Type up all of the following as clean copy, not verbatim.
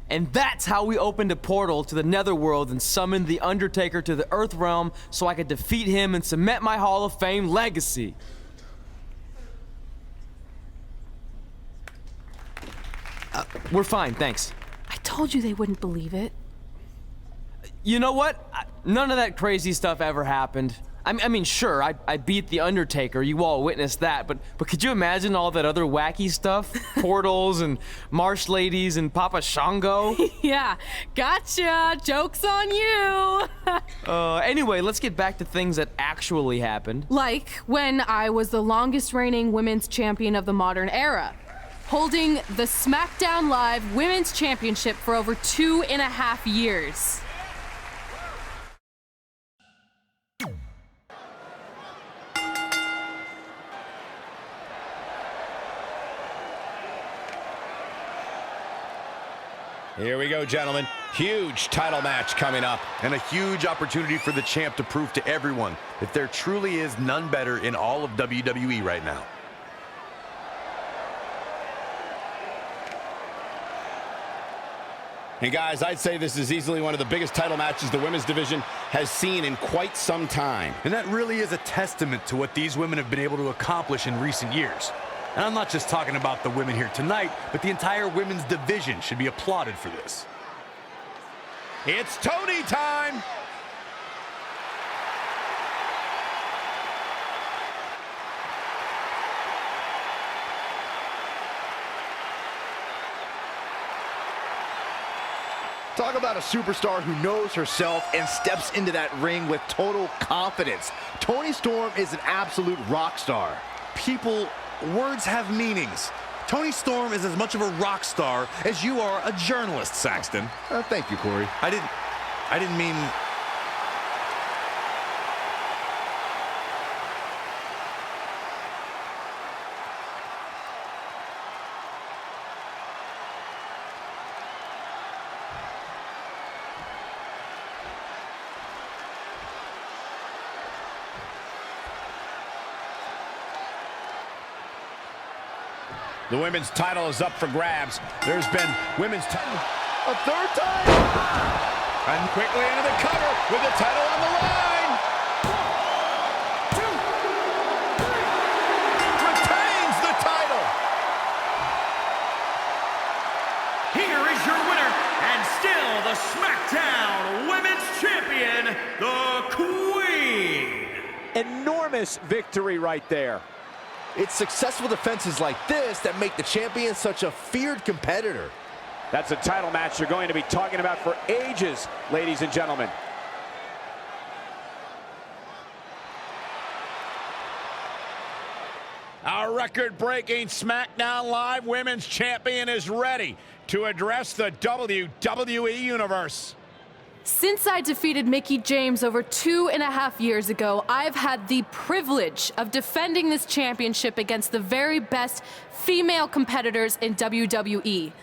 And that's how we opened a portal to the netherworld and summoned the Undertaker to the Earth realm so I could defeat him and cement my Hall of Fame legacy. We're fine, thanks. I told you they wouldn't believe it. You know what? None of that crazy stuff ever happened. I mean, sure, I beat the Undertaker, you all witnessed that, but could you imagine all that other wacky stuff? Portals and marsh ladies and Papa Shango? Yeah, gotcha! Joke's on you! Anyway, let's get back to things that actually happened. Like when I was the longest reigning women's champion of the modern era, holding the SmackDown Live Women's Championship for over 2.5 years. Here we go, gentlemen. Huge title match coming up. And a huge opportunity for the champ to prove to everyone that there truly is none better in all of WWE right now. And guys, I'd say this is easily one of the biggest title matches the women's division has seen in quite some time. And that really is a testament to what these women have been able to accomplish in recent years. And I'm not just talking about the women here tonight, but the entire women's division should be applauded for this. It's Tony time! Talk about a superstar who knows herself and steps into that ring with total confidence. Toni Storm is an absolute rock star. Words have meanings. Toni Storm is as much of a rock star as you are a journalist, Saxton. Thank you, Corey. I didn't mean... The women's title is up for grabs. There's been women's title. A third time! And quickly into the cover with the title on the line. 1, 2, 3. Retains the title. Here is your winner, and still the SmackDown Women's Champion, the Queen. Enormous victory right there. It's successful defenses like this that make the champion such a feared competitor. That's a title match you're going to be talking about for ages, ladies and gentlemen. Our record-breaking SmackDown Live Women's Champion is ready to address the WWE Universe. Since I defeated Mickie James over 2.5 years ago, I've had the privilege of defending this championship against the very best female competitors in WWE.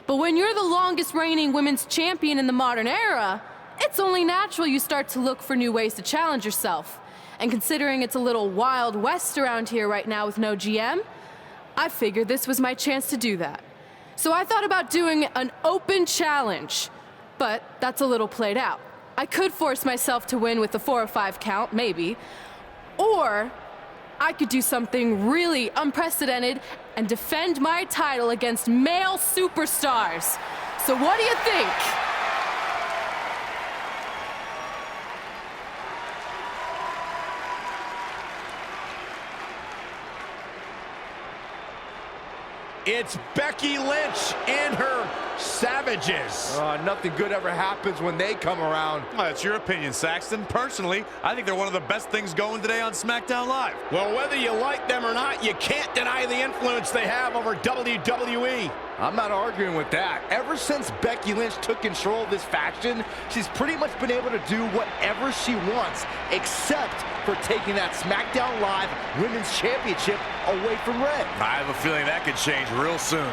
But when you're the longest reigning women's champion in the modern era, it's only natural you start to look for new ways to challenge yourself. And considering it's a little Wild West around here right now with no GM, I figured this was my chance to do that. So I thought about doing an open challenge. But that's a little played out. I could force myself to win with the 4 or 5 count, maybe. Or I could do something really unprecedented and defend my title against male superstars. So what do you think? It's Becky Lynch and her Savages. Nothing good ever happens when they come around. Well, that's your opinion, Saxton. Personally, I think they're one of the best things going today on SmackDown Live. Well, whether you like them or not, you can't deny the influence they have over WWE. I'm not arguing with that. Ever since Becky Lynch took control of this faction, she's pretty much been able to do whatever she wants, except for taking that SmackDown Live Women's Championship away from Red. I have a feeling that could change real soon.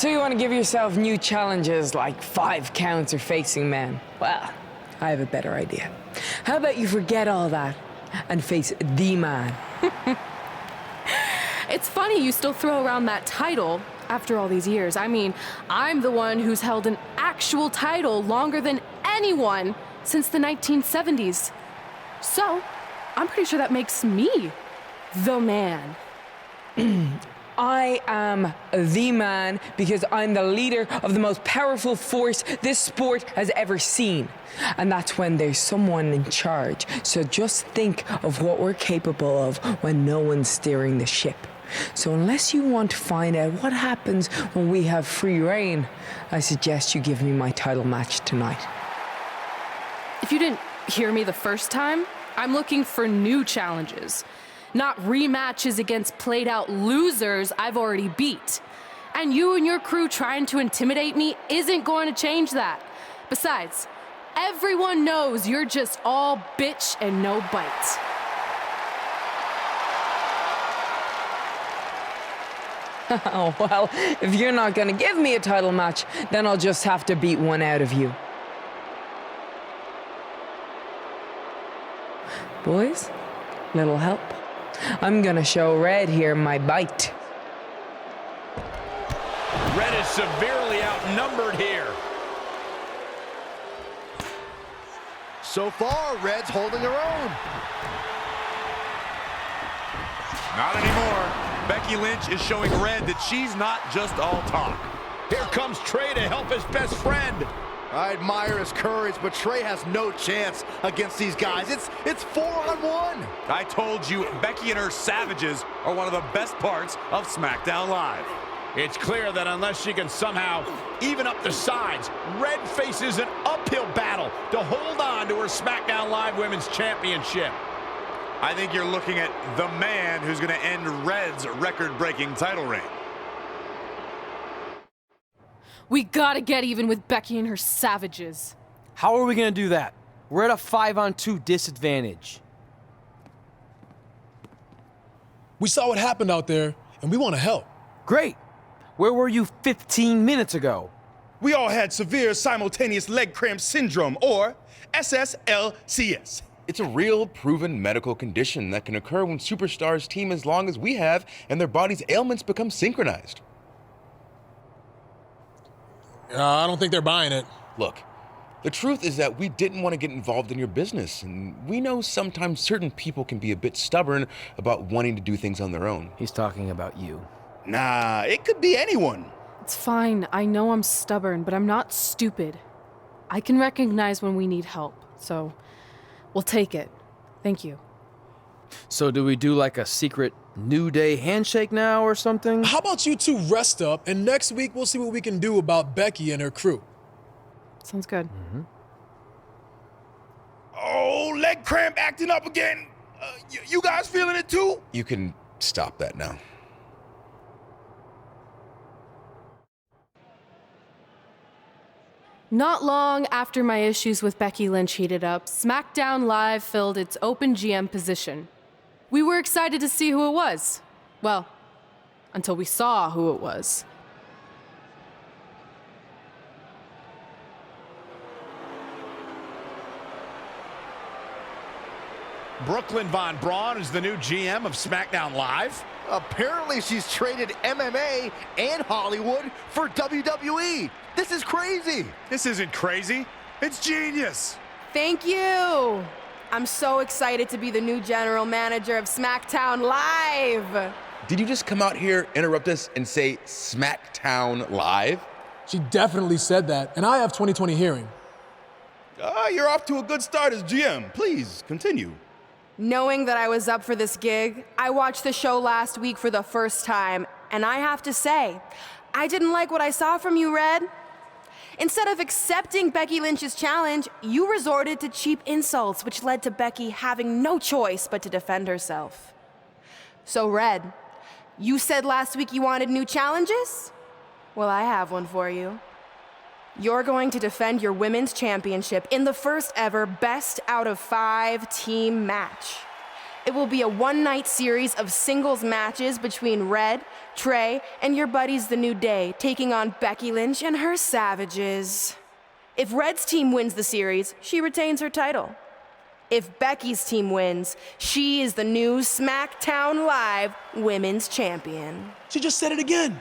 So you want to give yourself new challenges like 5 counts or facing men? Well, I have a better idea. How about you forget all that and face the man? It's funny you still throw around that title after all these years. I mean, I'm the one who's held an actual title longer than anyone since the 1970s. So, I'm pretty sure that makes me the man. I am the man because I'm the leader of the most powerful force this sport has ever seen. And that's when there's someone in charge. So just think of what we're capable of when no one's steering the ship. So unless you want to find out what happens when we have free reign, I suggest you give me my title match tonight. If you didn't hear me the first time, I'm looking for new challenges. Not rematches against played-out losers I've already beat. And you and your crew trying to intimidate me isn't going to change that. Besides, everyone knows you're just all bitch and no bite. Oh, well, if you're not gonna give me a title match, then I'll just have to beat one out of you. Boys, little help? I'm gonna show Red here my bite. Red is severely outnumbered here. So far, Red's holding her own. Not anymore. Becky Lynch is showing Red that she's not just all talk. Here comes Trey to help his best friend. I admire his courage, but Trey has no chance against these guys. It's 4-on-1. I told you, Becky and her savages are one of the best parts of SmackDown Live. It's clear that unless she can somehow even up the sides, Red faces an uphill battle to hold on to her SmackDown Live Women's Championship. I think you're looking at the man who's going to end Red's record-breaking title reign. We gotta get even with Becky and her savages. How are we gonna do that? We're at a 5-on-2 disadvantage. We saw what happened out there, and we want to help. Great. Where were you 15 minutes ago? We all had severe simultaneous leg cramp syndrome, or SSLCS. It's a real, proven medical condition that can occur when superstars team as long as we have and their body's ailments become synchronized. I don't think they're buying it. Look, the truth is that we didn't want to get involved in your business, and we know sometimes certain people can be a bit stubborn about wanting to do things on their own. He's talking about you. Nah, it could be anyone. It's fine. I know I'm stubborn, but I'm not stupid. I can recognize when we need help, so we'll take it. Thank you. So do we do like a secret New Day handshake now or something? How about you two rest up, and next week we'll see what we can do about Becky and her crew. Sounds good. Oh, leg cramp acting up again. You guys feeling it too? You can stop that now. Not long after my issues with Becky Lynch heated up, SmackDown Live filled its open GM position. We were excited to see who it was. Well, until we saw who it was. Brooklyn Von Braun is the new GM of SmackDown Live. Apparently, she's traded MMA and Hollywood for WWE. This is crazy. This isn't crazy. It's genius. Thank you. I'm so excited to be the new general manager of SmackDown Live. Did you just come out here, interrupt us, and say SmackDown Live? She definitely said that, and I have 20/20 hearing. You're off to a good start as GM. Please, continue. Knowing that I was up for this gig, I watched the show last week for the first time, and I have to say, I didn't like what I saw from you, Red. Instead of accepting Becky Lynch's challenge, you resorted to cheap insults, which led to Becky having no choice but to defend herself. So, Red, you said last week you wanted new challenges? Well, I have one for you. You're going to defend your women's championship in the first ever best out of 5 team match. It will be a one-night series of singles matches between Red, Trey, and your buddies The New Day, taking on Becky Lynch and her Savages. If Red's team wins the series, she retains her title. If Becky's team wins, she is the new SmackDown Live Women's Champion. She just said it again.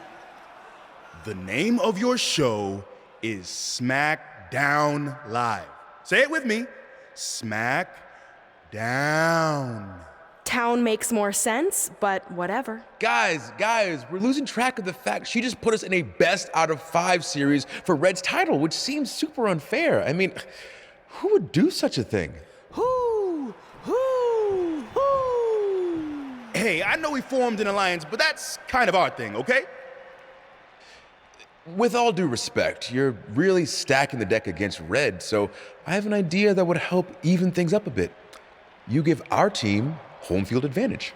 The name of your show is SmackDown Live. Say it with me. SmackDown. Town makes more sense, but whatever. Guys, we're losing track of the fact she just put us in a best out of 5 series for Red's title, which seems super unfair. I mean, who would do such a thing? Hey, I know we formed an alliance, but that's kind of our thing, okay? With all due respect, you're really stacking the deck against Red, so I have an idea that would help even things up a bit. You give our team home field advantage.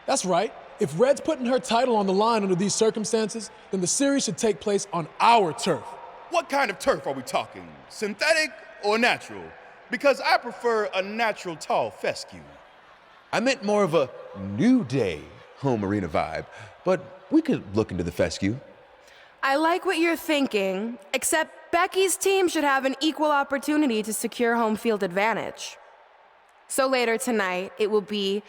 That's right. If Red's putting her title on the line under these circumstances, then the series should take place on our turf. What kind of turf are we talking? Synthetic or natural? Because I prefer a natural tall fescue. I meant more of a New Day home arena vibe, but we could look into the fescue. I like what you're thinking, except Becky's team should have an equal opportunity to secure home field advantage. So later tonight, it will be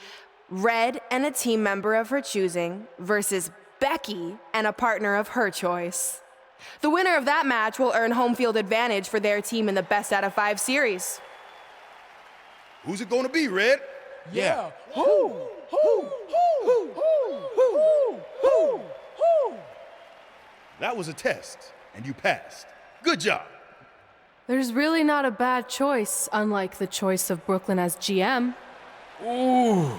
Red and a team member of her choosing versus Becky and a partner of her choice. The winner of that match will earn home field advantage for their team in the best out of 5 series. Who's it gonna be, Red? Yeah. That was a test, and you passed. Good job. There's really not a bad choice, unlike the choice of Brooklyn as GM. Ooh,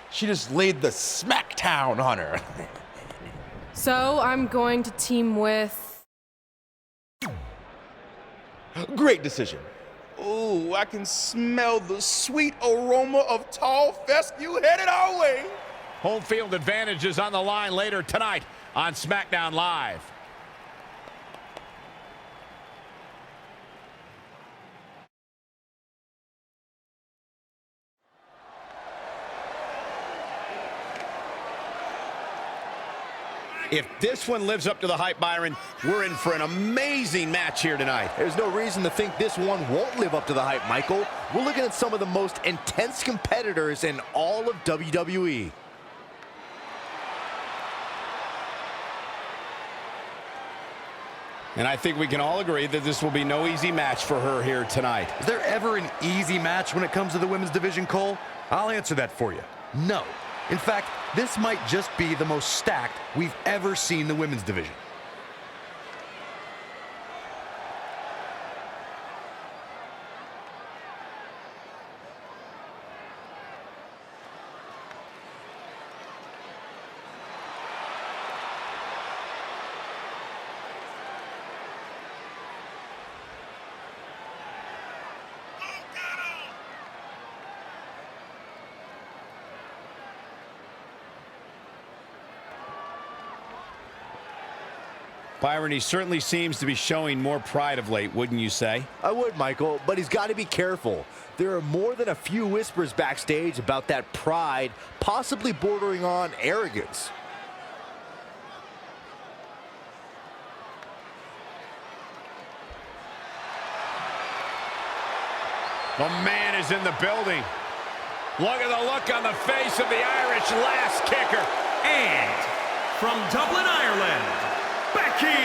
she just laid the smackdown on her. So I'm going to team with... Great decision. Ooh, I can smell the sweet aroma of tall fescue headed our way. Home field advantage is on the line later tonight on SmackDown Live. If this one lives up to the hype, Byron, we're in for an amazing match here tonight. There's no reason to think this one won't live up to the hype, Michael. We're looking at some of the most intense competitors in all of WWE. And I think we can all agree that this will be no easy match for her here tonight. Is there ever an easy match when it comes to the women's division, Cole? I'll answer that for you. No. In fact, this might just be the most stacked we've ever seen the women's division. Byron, he certainly seems to be showing more pride of late, wouldn't you say? I would, Michael, but he's got to be careful. There are more than a few whispers backstage about that pride, possibly bordering on arrogance. The man is in the building. Look at the look on the face of the Irish last kicker. And from Dublin, Ireland, Becky Lynch.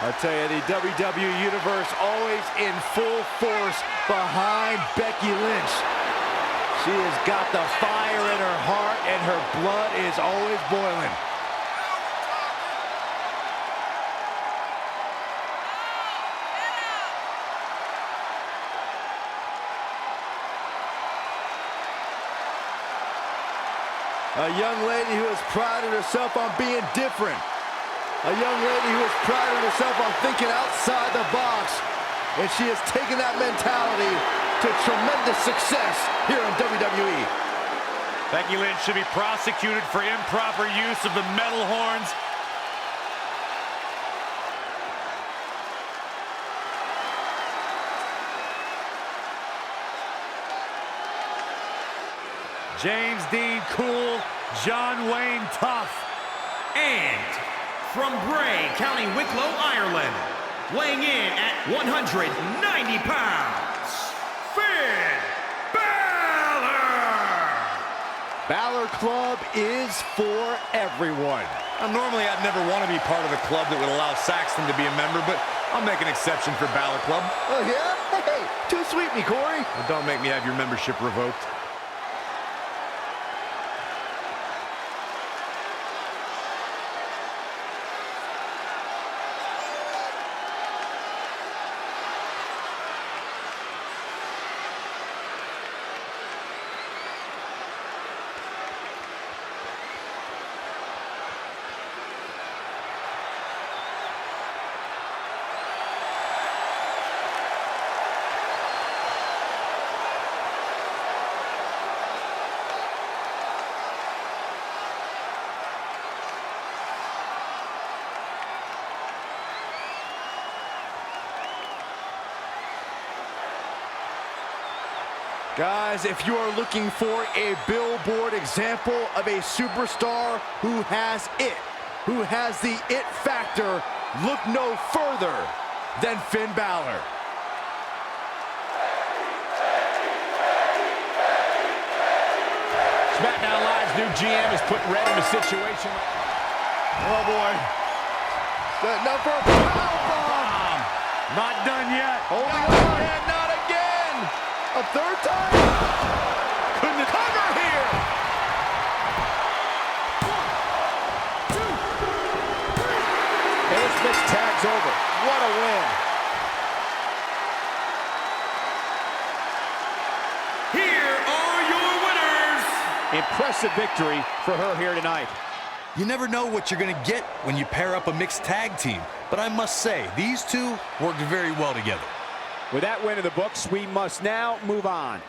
I'll tell you, the WWE Universe always in full force behind Becky Lynch. She has got the fire in her heart and her blood is always boiling. A young lady who has prided herself on being different. A young lady who has prided herself on thinking outside the box. And she has taken that mentality to tremendous success here in WWE. Becky Lynch should be prosecuted for improper use of the metal horns. James Dean cool, John Wayne tough. And from Bray, County Wicklow, Ireland, weighing in at 190 pounds, Finn Balor! Balor Club is for everyone. Now, normally I'd never want to be part of a club that would allow Saxton to be a member, but I'll make an exception for Balor Club. Oh yeah? Hey, too sweet me, Corey. Well, don't make me have your membership revoked. Guys, if you are looking for a billboard example of a superstar who has it, who has the it factor, look no further than Finn Balor. SmackDown Live's new GM has put Red in a situation. Oh boy. Now for a powerbomb. Not done yet. Holding on, and not again. A third time. Couldn't cover here. 1, 2, 3. Ace Smith's tag's over. What a win. Here are your winners. Impressive victory for her here tonight. You never know what you're going to get when you pair up a mixed tag team, but I must say, these two worked very well together. With that win in the books, we must now move on.